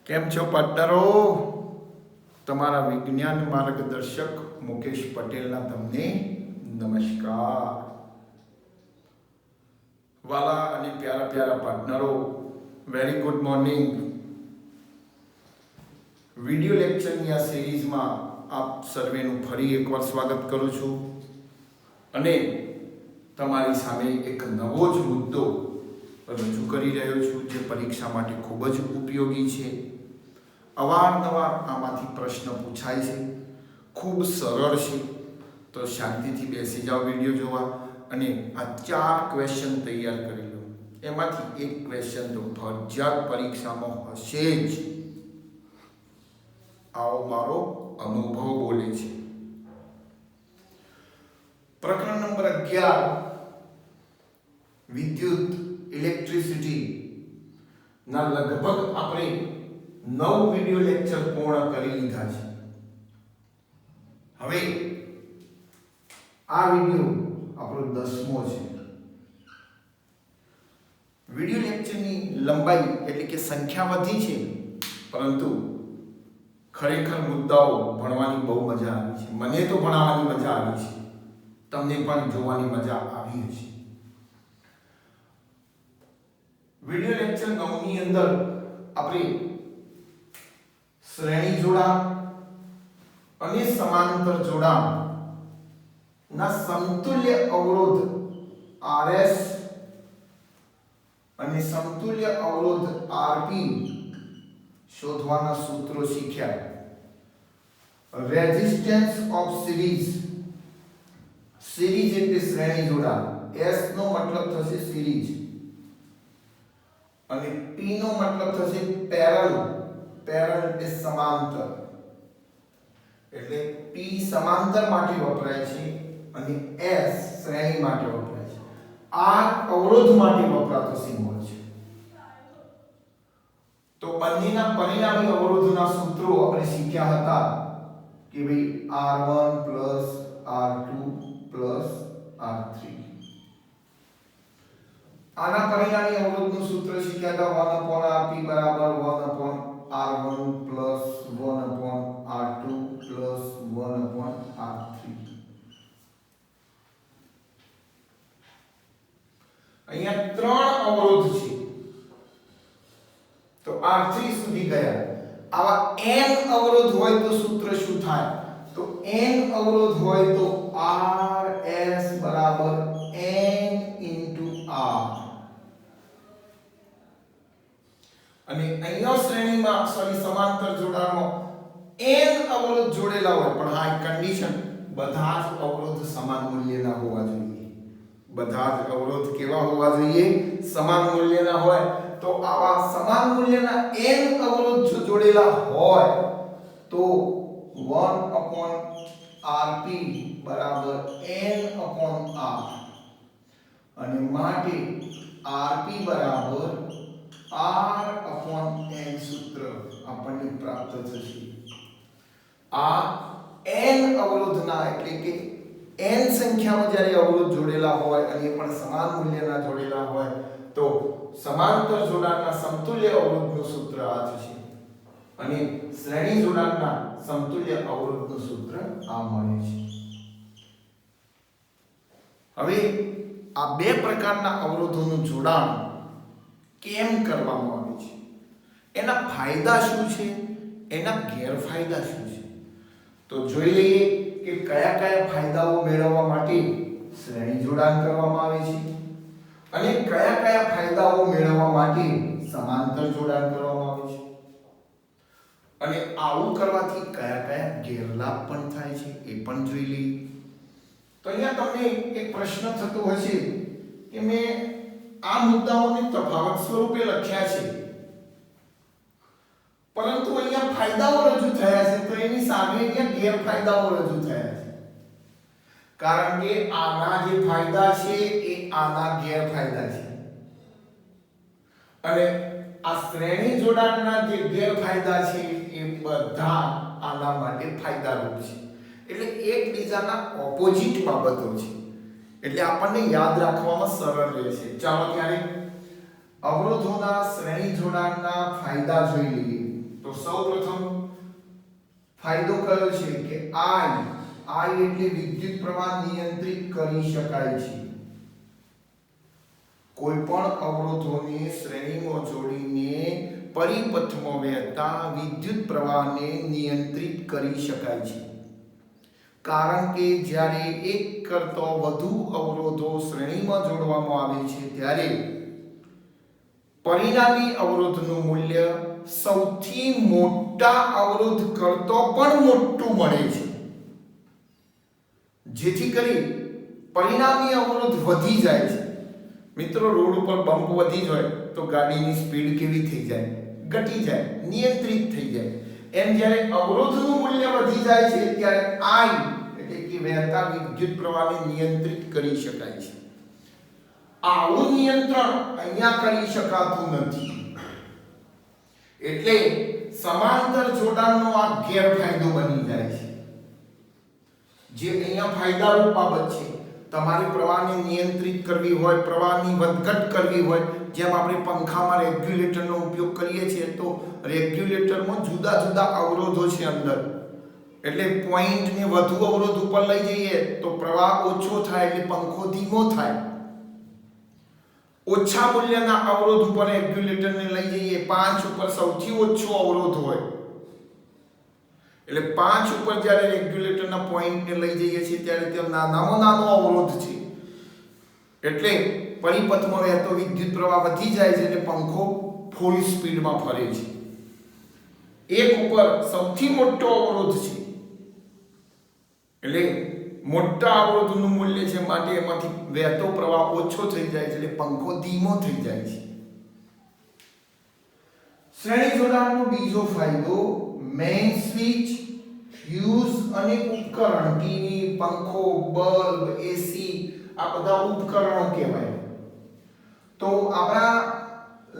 કેમ છો પાર્ટનરો? તમારા વિજ્ઞાન માર્ગદર્શક મુકેશ પટેલના તમને નમસ્કાર. વાલા અને પ્યારા પ્યારા પાર્ટનરો, વેરી ગુડ મોર્નિંગ. વિડિયો લેક્ચરની આ સિરીઝમાં આપ સર્વેનું ફરી એકવાર સ્વાગત કરું છું અને તમારી સામે એક નવો જ મુદ્દો રજૂ કરી રહ્યો છું જે પરીક્ષા માટે ખૂબ જ ઉપયોગી છે. અવારનવાર આમાંથી પ્રશ્ન પૂછાય છે, ખૂબ સરળ છે. તો શાંતિથી બેસી જાઓ વિડીયો જોવા અને આ 4 ક્વેશ્ચન તૈયાર કરી લો. એમાંથી એક ક્વેશ્ચન તો ફરજિયાત પરીક્ષામાં હશે જ. આવો મારો અનુભવ બોલે છે. પ્રકરણ નંબર 11 વિદ્યુત ઇલેક્ટ્રિસિટી ના લગભગ આપણે 9 વિડિયો લેક્ચર પૂર્ણ કરી લીધા છે. હવે આ વિડિયો આપણો 10મો છે. વિડિયો લેક્ચરની લંબાઈ એટલે કે સંખ્યા વધી છે, પરંતુ ખરેખર મુદ્દાઓ ભણવાની બહુ મજા આવી છે. મને તો ભણાવવાની મજા આવી છે, તમને પણ જોવાની મજા આવી હશે. વિડિયો લેક્ચર 9 ની અંદર આપણે શ્રેણી જોડાણ અને સમાંતર જોડાણ ના સમતુલ્ય અવરોધ RS અને સમતુલ્ય અવરોધ RP શોધવાના સૂત્રો શીખ્યા. રેઝિસ્ટન્સ ઓફ સિરીઝ, સિરીઝ એટલે શ્રેણી જોડાણ. S નો મતલબ થશે સિરીઝ અને P નો મતલબ થશે પેરેલલ. પેરેલલ એટલે સમાંતર. એટલે P સમાંતર માટે વપરાય છે અને S શ્રેણી માટે વપરાય છે. R અવરોધ માટે વપરાતો સિમ્બોલ છે. તો બંનેના પરિણામી અવરોધના સૂત્રો આપણે શીખ્યા હતા કે ભાઈ R1 R2 R3. આના પરિણામી અવરોધનું સૂત્ર શીખ્યા હતા 1/Rp બરાબર 1/R1 plus 1/R2 plus 1/R3. અહીંયા 3 અવરોધ છે તો R3 સુધી ગયા. આવા n અવરોધ હોય તો સૂત્ર શું થાય? તો n અવરોધ હોય તો RS બરાબર n R. અને અહીંયા શ્રેણીમાં સમાંતર જોડાણમાં n અવરોધ જોડેલા હોય, પણ આ કન્ડિશન બધા જ અવરોધ સમાન મૂલ્યના હોવા જોઈએ. બધા જ અવરોધ કેવા હોવા જોઈએ? સમાન મૂલ્યના હોય. તો આવા સમાન મૂલ્યના n અવરોધ જો જોડેલા હોય તો 1/Rp બરાબર n/R અને માટે Rp બરાબર R/n સૂત્ર આપણને પ્રાપ્ત થશે. આ n અવરોધના એટલે કે n સંખ્યામાં જ્યારે અવરોધ જોડેલા હોય અને એ પણ સમાન મૂલ્યના જોડેલા હોય તો સમાંતર જોડાણના સમતુલ્ય અવરોધનું સૂત્ર આ થશે અને શ્રેણી જોડાણના સમતુલ્ય અવરોધનું સૂત્ર આ મળે છે. હવે આ બે પ્રકારના અવરોધોનું જોડાણ કેમ કરવામાં આવે છે, એના ફાયદા શું છે, એના ગેરફાયદા શું છે, તો જોઈ લઈએ કે કયા કયા ફાયદાઓ મેળવવા માટે શ્રેણી જોડાણ કરવામાં આવે છે અને કયા કયા ફાયદાઓ મેળવવા માટે સમાંતર જોડાણ કરવામાં આવે છે અને આવું કરવાથી કયા કયા ગેરલાભ પણ થાય છે એ પણ જોઈ લઈએ. તો અહીંયા તમને એક પ્રશ્ન થતો હશે કે મેં આ મુદ્દાઓને તફાવત સ્વરૂપે લખ્યા છે, પરંતુ અહીંયા ફાયદાઓ રજૂ થયા છે તો એની સામે અહીંયા ગેરફાયદાઓ રજૂ થયા છે. કારણ કે આના જે ફાયદા છે એ આના ગેરફાયદા છે અને આ શ્રેણી જોડાણના જે ગેરફાયદા છે એ બધા આના માટે ફાયદારૂપ છે. એટલે એકબીજાના ઓપોઝિટ બાબતો છે, એટલે આપણને યાદ રાખવામાં સરળ રહેશે. ચાલો ત્યારે અવરોધોના શ્રેણી જોડાણના ફાયદા જોઈ લઈએ. તો સૌપ્રથમ ફાયદો કયો છે કે I એટલે વિદ્યુત પ્રવાહ નિયંત્રિત કરી શકાય છે. કોઈ પણ અવરોધોને શ્રેણીમાં જોડીને પરિપથમાં વહેતા વિદ્યુત પ્રવાહને નિયંત્રિત કરી શકાય છે. કારણ કે જ્યારે એક કરતા વધુ અવરોધો શ્રેણીમાં જોડવામાં આવે છે ત્યારે પરિણામી અવરોધનું મૂલ્ય સૌથી મોટા અવરોધ કરતા પણ મોટું મળે છે. જેથી કરી પરિણામી અવરોધ વધી જાય છે. મિત્રો, રોડ ઉપર બમ્પ વધી જાય તો ગાડીની સ્પીડ કેવી થઈ જાય? ઘટી જાય, નિયંત્રિત થઈ જાય. એમ જ્યારે અવરોધનું મૂલ્ય વધી જાય છે ત્યારે I એટલે કે વહેતા વિદ્યુત પ્રવાહને નિયંત્રિત કરી શકાય છે. આવું નિયંત્રણ અહીંયા કરી શકાતું નથી. એટલે સમાંતર જોડાણનો આ ગેરફાયદો બની જાય છે. જે અહીંયા ફાયદારૂપ બાબત છે, તમારે પ્રવાહને નિયંત્રિત કરવી હોય, પ્રવાહની વધઘટ કરવી હોય, જેમ આપણે પંખામાં રેગ્યુલેટરનો ઉપયોગ કરીએ છીએ તો રેગ્યુલેટરમાં જુદા જુદા અવરોધો છે અંદર. એટલે પોઈન્ટને વધુ અવરોધ ઉપર લઈ જઈએ તો પ્રવાહ ઓછો થાય એટલે પંખો ધીમો થાય. ઓછા મૂલ્યના અવરોધ ઉપર રેગ્યુલેટરને લઈ જઈએ, 5 ઉપર સૌથી ઓછો અવરોધ હોય એટલે 5 ઉપર જ્યારે રેગ્યુલેટરના પોઈન્ટને લઈ જઈએ છીએ ત્યારે તે નાનામાં નાનો અવરોધ છે. એટલે પરિપથમાં વહેતો વિદ્યુત પ્રવાહ વધી જાય છે એટલે પંખો ફૂલ સ્પીડમાં ફરે છે. 1 ઉપર સૌથી મોટો અવરોધ છે એટલે મોટા અવરોધનું મૂલ્ય છે, માટે એમાંથી વહેતો પ્રવાહ ઓછો થઈ જાય છે એટલે પંખો ધીમો થઈ જાય છે. શ્રેણી જોડાણનો બીજો ફાયદો મેઇન સ્વિચ, ફ્યુઝ અને ઉપકરણ, ટીવી, પંખો, બલ્બ, એસી આ બધા ઉપકરણો કહેવાય. તો આપણા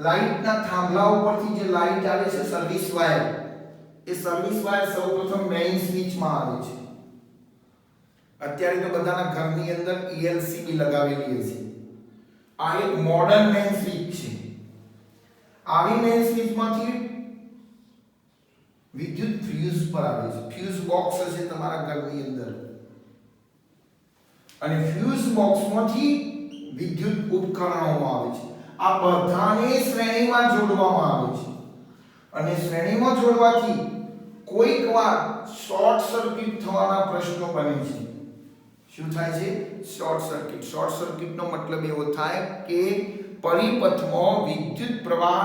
લાઇટના થાંભલા ઉપરથી જે લાઇટ આવે છે સર્વિસ વાયર, એ સર્વિસ વાયર સૌપ્રથમ મેઇન સ્વિચમાં આવે છે. અત્યારે તો બધાના ઘરની અંદર ELCB લગાવેલી છે. આ એક મોડર્ન મેઇન સ્વિચ છે. આવી મેઇન સ્વિચમાંથી વિદ્યુત ફ્યુઝ પર આવે છે. ફ્યુઝ બોક્સ છે તમારા ઘરની અંદર અને ફ્યુઝ બોક્સમાંથી વિદ્યુત ઉપકરણો આવે છે. આ બધાને શ્રેણીમાં જોડવામાં આવે છે અને શ્રેણીમાં જોડવાથી કોઈકવાર શોર્ટ સર્કિટ થવાના પ્રશ્નો બને છે. શું થાય છે? Short circuit. શોર્ટ સર્કિટનો મતલબ એવો થાય કે પરિપથમાં વિદ્યુત પ્રવાહ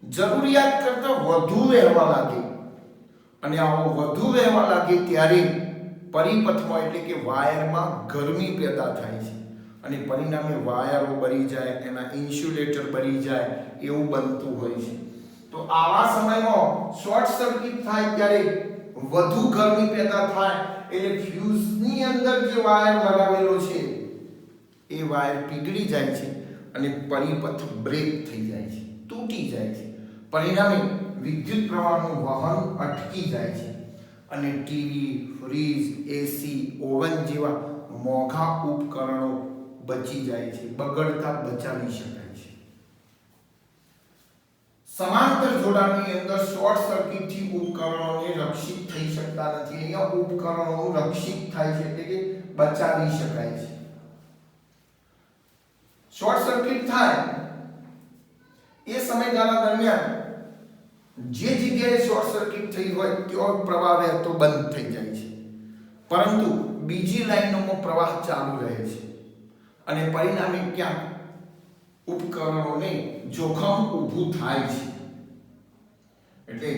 જરૂરિયાત કરતાં વધુ વહેવા લાગે અને આવો વધુ વહેવા લાગે ત્યારે પરિપથમાં એટલે કે વાયરમાં ગરમી પેદા થાય છે અને પરિણામે વાયરો બળી જાય, એના ઇન્સ્યુલેટર બળી જાય એવું બનતું હોય છે. તો આવા સમયમાં શોર્ટ સર્કિટ થાય ત્યારે વધુ ગરમી પેદા થાય એટલે ફ્યુઝની અંદર જે વાયર લગાવેલો છે એ વાયર પીગળી જાય છે અને પરિપથ બ્રેક થઈ જાય છે, તૂટી જાય છે. પરિણામે વિદ્યુત પ્રવાહનું વહન અટકી જાય છે અને ટીવી, ફ્રીજ, એસી, ઓવન જેવા મોંઘા ઉપકરણો બચી જાય છે, બગડતા બચાવી શકાય છે. સમાંતર જોડાણની અંદર શોર્ટ સર્કિટથી ઉપકરણોને રક્ષિત થઈ શકતા નથી. અહીંયા ઉપકરણો રક્ષિત થાય છે એટલે કે બચાવી શકાય છે. શોર્ટ સર્કિટ થાય એ સમયગાળા દરમિયાન જે જગ્યાએ શોર્ટ સર્કિટ થઈ હોય ત્યાં પ્રવાહ વહેતો બંધ થઈ જાય છે, પરંતુ બીજી લાઈનોમાં પ્રવાહ ચાલુ રહે છે અને પરિણામે ક્યાંક ઉપકરણોને જોખમ ઊભું થાય છે. એટલે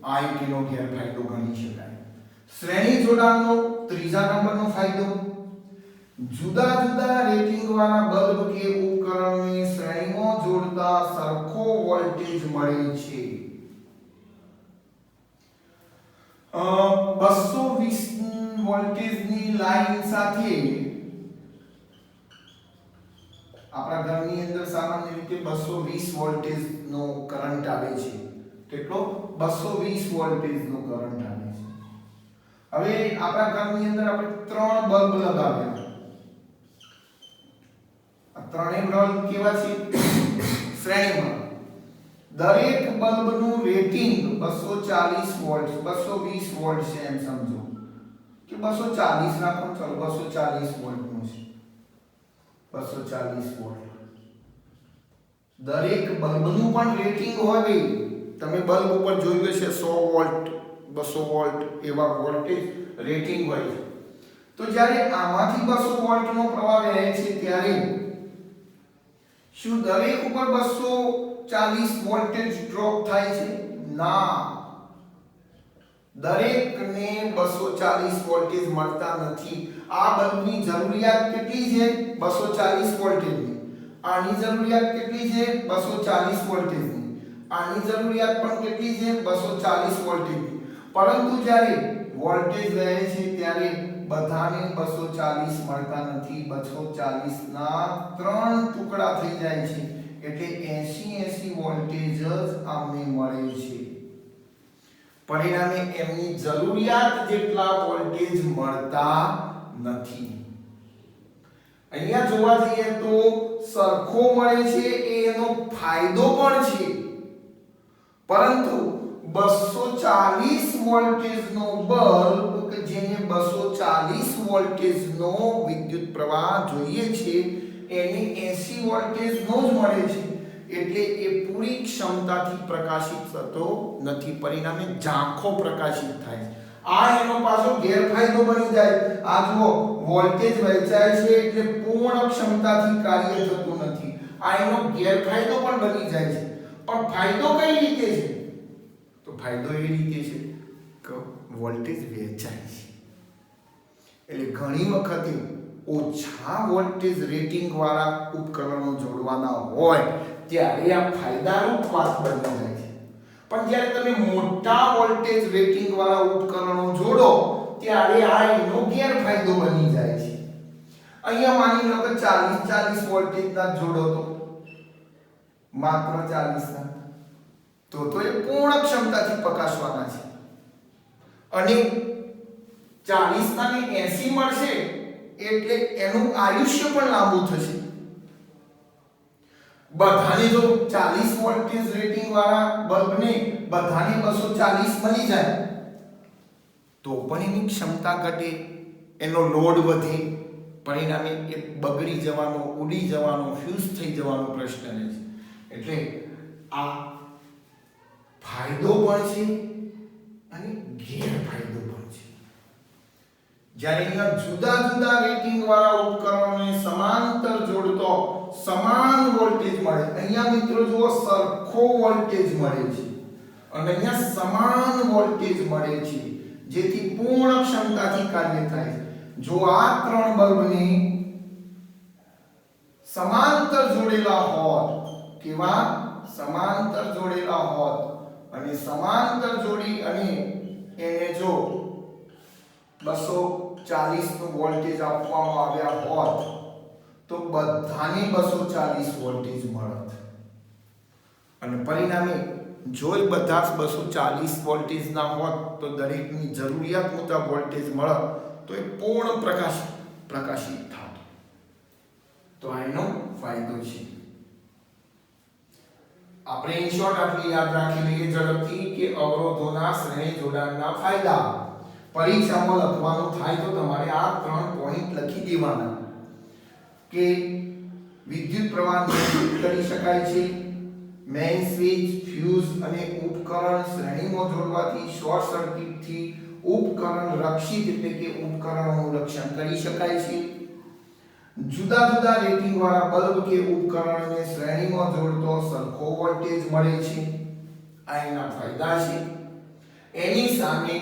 આ એક એનો ગેરફાયદો ગણી શકાય. શ્રેણી જોડાણનો ત્રીજા નંબરનો ફાયદો, જુદા જુદા રેટિંગ વાળા બલ્બ કે ઉપકરણને શ્રેણીમાં જોડતા સરખો વોલ્ટેજ મળે છે. 220 વોલ્ટેજની લાઈન સાથે આપણા ઘરની અંદર સામાન્ય રીતે 220 વોલ્ટેજનો કરંટ આવે છે. કેટલો? 220 વોલ્ટેજનો કરંટ આવે છે. હવે આપણા ઘરની અંદર આપણે 3 બલ્બ લગાવ્યા. આ ત્રણેય બલ્બ કેવા છે? શ્રેણીમાં. દરેક બલ્બનું રેટિંગ 240 વોલ્ટ 220 વોલ્ટ છે એમ સમજો કે 240 રાખો, ચલો 240 વોલ્ટનું છે, 240 વોલ્ટ. દરેક બલ્બનું પણ રેટિંગ હોય ભાઈ. તમે બલ્બ ઉપર જોયું હશે 100 વોલ્ટ 200 વોલ્ટ એવા વોલ્ટેજ રેટિંગ હોય છે. તો જ્યારે આમાંથી 200 વોલ્ટનો પ્રવાહ વહે છે ત્યારે શું દરેક ઉપર 240 વોલ્ટેજ ડ્રોપ થાય છે? ના, દરેકને 240 વોલ્ટેજ મળતા નથી. આ બલ્બની જરૂરિયાત કેટલી છે? 240 વોલ્ટેજની. આની જરૂરિયાત કેટલી છે? 240 વોલ્ટેજની. આની જરૂરિયાત પણ કેટલી છે? 240 વોલ્ટેજની. પરંતુ જ્યારે વોલ્ટેજ રહે છે ત્યારે બધાને 240 મળતા નથી. 240 ના 3 ટુકડા થઈ જાય છે. એટલે 80 વોલ્ટેજ જ આમને મળે છે. પરિણામે એમની જરૂરિયાત જેટલા વોલ્ટેજ મળતા નથી. અહીંયા જોવા જઈએ તો સરખો મળે છે એનો ફાયદો પણ છે, પરંતુ 240 વોલ્ટેજનો બલ્બ કે જેને 240 વોલ્ટેજનો વિદ્યુત પ્રવાહ જોઈએ છે એને 80 વોલ્ટેજનો જ મળે છે. એટલે એ પૂરી ક્ષમતાથી પ્રકાશિત થતો નથી. પરિણામે ઝાંખો પ્રકાશિત થાય છે. આ એનો પાછો ગેરફાયદો બની જાય. આ જુઓ, વોલ્ટેજ વહેંચાય છે એટલે પૂર્ણ ક્ષમતાથી કાર્ય થતું નથી. આ એનો ગેરફાયદો પણ બની જાય છે. પણ ફાયદો કઈ રીતે છે? તો ફાયદો એ રીતે છે કે વોલ્ટેજ વહેંચાય છે. એટલે ઘણી વખતે ઓછા વોલ્ટેજ રેટિંગ વાળા ઉપકરણો જોડવાના હોય ત્યારે આ ફાયદારૂપ વાત બની જાય છે. પણ જ્યારે તમે મોટા વોલ્ટેજ રેટિંગ વાળા ઉપકરણો જોડો ત્યારે આ એનો ગેરફાયદો બની જાય છે. અહીંયા માની લો કે 40 વોલ્ટેજના જોડો તો માત્ર 40 ના તો એ પૂર્ણ ક્ષમતાથી પ્રકાશવાના છે. અને 40 ના ને 80 મળશે એટલે એનું આયુષ્ય પણ લાંબુ થશે. બધાને જો 40 વોલ્ટેજ રેટિંગ વાળા બલ્બને બધાને 240 મળી જાય તો પણ એની ક્ષમતા ઘટે, એનો લોડ વધે. પરિણામે એ બગડી જવાનો, ઉડી જવાનો, ફ્યુઝ થઈ જવાનો પ્રશ્ન રહે છે. એટલે આ ફાયદો પણ છે અને ગેરફાયદો પણ છે. જ્યારે અહીંયા જુદા જુદા રેટિંગ વાળા ઉપકરણોને સમાંતર જોડતો સમાન વોલ્ટેજ મળે. અહીંયા મિત્રો જુઓ, સરખો વોલ્ટેજ મળે છે અને અહીંયા સમાન વોલ્ટેજ મળે છે, જેથી પૂર્ણ ક્ષમતાથી કાર્ય થાય છે. જો આ ત્રણ બલ્બને સમાંતર જોડેલા હોત, કેવા સમાંતર જોડેલા હોત અને સમાંતર જોડી અને એને જો 240 નું વોલ્ટેજ આપવામાં આવ્યા હોત તો બધાને 240 વોલ્ટેજ મળત. અને પરિણામે જો બધા 240 વોલ્ટેજ ના હોત તો દરેકની જરૂરિયાત મુજબ વોલ્ટેજ મળત તો એ પૂર્ણ પ્રકાશિત થાત. તો આનો ફાયદો છે. આપણે ઇન શોર્ટ આટલી યાદ રાખી લઈએ ઝડપથી કે અવરોધોના શ્રેણી જોડાણના ફાયદા. પરીક્ષામાં લખવાનું થાય તો તમારે આ 3 પોઈન્ટ લખી દેવાના કે વિદ્યુત પ્રવાહ નિયંત્રિત કરી શકાય છે, મેઇન સ્વિચ, ફ્યુઝ અને ઉપકરણ શ્રેણીમાં જોડવાથી શોર્ટ સર્કિટથી ઉપકરણ રક્ષિત એટલે કે ઉપકરણોનું રક્ષણ કરી શકાય છે, જુદા જુદા રેટિંગ વાળા બલ્બ કે ઉપકરણને શ્રેણીમાં જોડતો સરખો વોલ્ટેજ મળે છે. આ એના ફાયદા છે. એની સામે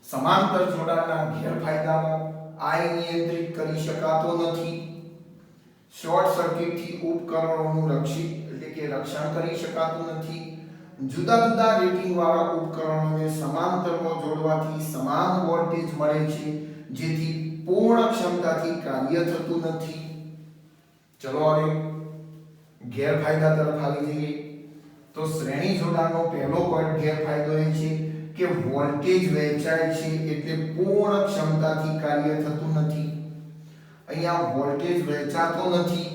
સમાંતર જોડાણના ગેરફાયદામાં આ નિયંત્રિત કરી શકાતો નથી, શોર્ટ સર્કિટથી ઉપકરણોનું રક્ષણ કરી શકાતું નથી, જુદા જુદા રેટિંગ વાળા ઉપકરણોને સમાંતરમાં જોડવાથી સમાન વોલ્ટેજ મળે છે, જેથી પૂર્ણ ક્ષમતાથી કાર્ય થતું નથી. ચલો હવે ગેરફાયદા તરફ આવી જઈએ. તો શ્રેણી જોડાણનો પહેલો પોઈન્ટ ગેરફાયદો એ છે કે વોલ્ટેજ વહેંચાય છે એટલે પૂર્ણ ક્ષમતાથી કાર્ય થતું નથી. અહીંયા વોલ્ટેજ વહેંચાતો નથી,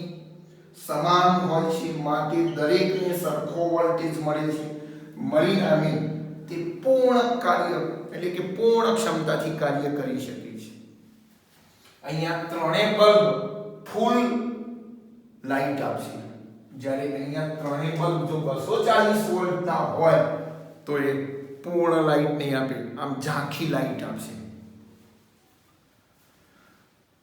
સમાન હોય છે, માટે દરેકને સરખો વોલ્ટેજ મળે છે. પરિણામે તે પૂર્ણ કાર્ય એટલે કે પૂર્ણ ક્ષમતાથી કાર્ય કરી શકે છે. અહીંયા ત્રણેય બલ્બ ફૂલ લાઈટ આપશે, જ્યારે અહીંયા ત્રણેય બલ્બ જો 240 વોલ્ટના હોય તો એ પૂર્ણ લાઈટ નહીં આપે, આમ ઝાંખી લાઈટ આપશે.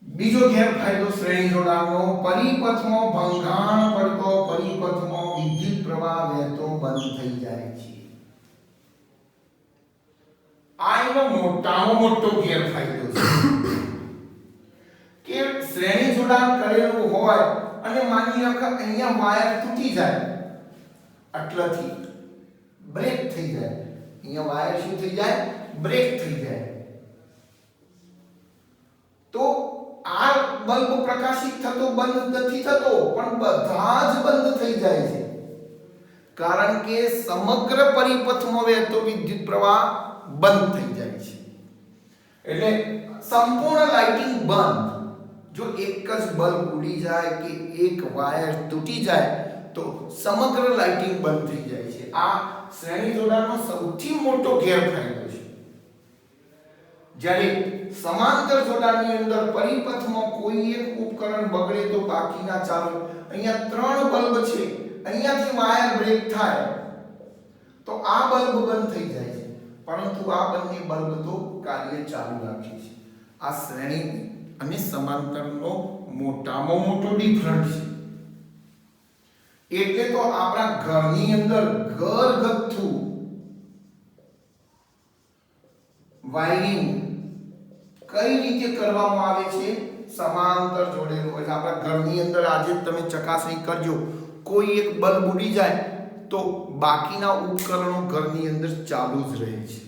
બીજો ગેરફાયદો શ્રેણી જોડાણનો, પરિપથમાં ભંગાણ પડતો પરિપથમાં વિદ્યુત પ્રવાહ વહેતો બંધ થઈ જાય છે. આ એનો મોટામાં મોટો ગેરફાયદો છે કે શ્રેણી જોડાણ કરેલું હોય અને માની લો કે અહીંયા વાયર તૂટી જાય, આટલાથી બ્રેક થઈ જાય, અહીંયા વાયર શું થઈ જાય? બ્રેક થઈ જાય. તો આ બલ્બ પ્રકાશિત થતો બંધ નથી થતો, પણ બધા જ બંધ થઈ જાય છે, કારણ કે સમગ્ર પરિપથમાં વહેતો વિદ્યુત પ્રવાહ બંધ થઈ જાય છે. એટલે સંપૂર્ણ લાઇટિંગ બંધ. જો એક જ બલ્બ ઉડી જાય કે એક વાયર તૂટી જાય તો સમગ્ર લાઇટિંગ બંધ થઈ જાય છે. આ શ્રેણી જોડાણનો સૌથી મોટો ગેરફાયદો છે. જ્યારે સમાંતર જોડાણની અંદર પરિપથમાં કોઈ એક ઉપકરણ બગડે તો બાકીના ચાલુ. અહીંયા 3 બલ્બ છે, અહીંયાથી વાયર બ્રેક થાય તો આ બલ્બ બંધ થઈ જાય છે, પરંતુ આ બંને બલ્બ તો કાર્ય ચાલુ રાખે છે. આ શ્રેણી અને સમાંતરનો મોટામાં મોટો ડિફરન્સ છે. એટલે તો આપણા ઘરની અંદર ઘરગથ્થુ વાયરિંગ કઈ રીતે કરવામાં આવે છે? સમાંતર જોડેલું હોય. આપણા ઘરની અંદર આજે તમે ચકાસણી કરજો, કોઈ એક બલ્બ ઉડી જાય તો બાકીના ઉપકરણો ઘરની અંદર ચાલુ જ રહે છે.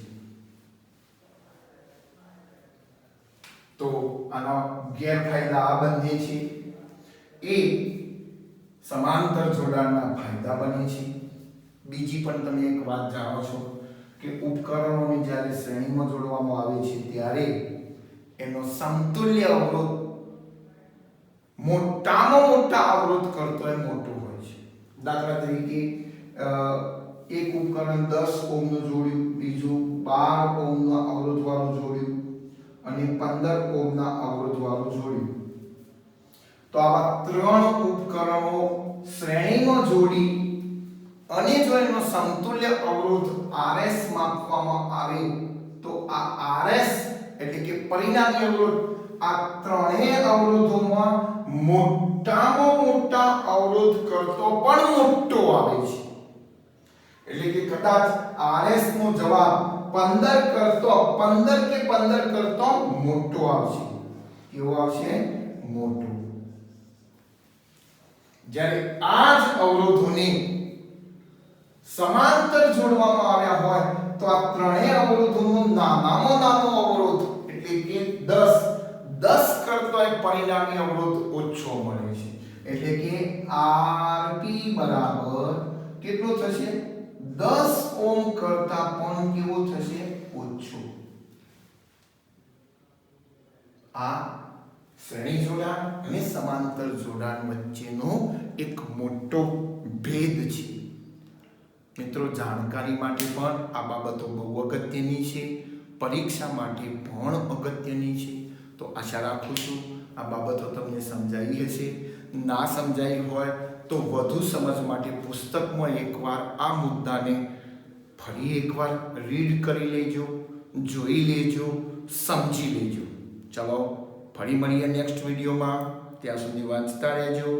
તો આના ગેરફાયદા આ બંને છે. એ સમાંતર જોડાણના ફાયદા બને છે. બીજી પણ તમે એક વાત જાણો છો કે ઉપકરણોને જ્યારે શ્રેણીમાં જોડવામાં આવે છે ત્યારે એનો સમતુલ્ય અવરોધ મોટામાં મોટા અવરોધ કરતો એ મોટો હોય છે. દાખલા તરીકે એક ઉપકરણ 10 ઓહ્મનું જોડ્યું, બીજું 12 ઓહ્મના અવરોધ વાળું જોડ્યું અને 15 ઓહ્મના અવરોધ વાળું જોડ્યું. તો આવા 3 ઉપકરણો શ્રેણીમાં જોડી અને જો એનો સમતુલ્ય અવરોધ RS માપવામાં આવે તો આ RS એટલે કે પરિણામી અવરોધ આ ત્રણેય અવરોધોમાં મોટામાં મોટા અવરોધ કરતો પણ મોટો આવે છે. એટલે કે કદાચ RS નો જવાબ 15 કરતો મોટો આવશે. કેવો આવશે? મોટો. જ્યારે આ જ અવરોધોને સમાંતર જોડવામાં આવ્યા હોય તો આ ત્રણેય અવરોધોનો નાનામાં નાનો અવરોધ એટલે કે 10 કરતો પરિણામી અવરોધ ઓછો મળે છે. એટલે કે Rp બરાબર કેટલો થશે? 10 ઓહ્મ કરતા પણ કેવો થશે? ઓછો. આ શ્રેણી જોડાણ અને સમાંતર જોડાણ વચ્ચેનો એક મોટો ભેદ છે. મિત્રો, જાણકારી માટે પણ આ બાબતો બહુ અગત્યની છે, પરીક્ષા માટે પણ અગત્યની છે. તો આશા રાખું છું આ બાબતો તમને સમજાઈ હશે. ના સમજાઈ હોય તો વધુ સમજ માટે પુસ્તકમાં એકવાર આ મુદ્દાને ફરી એકવાર રીડ કરી લેજો, જોઈ લેજો, સમજી લેજો. ચલો ફરી મળીએ નેક્સ્ટ વિડીયોમાં. ત્યાં સુધી વાંચતા રહેજો.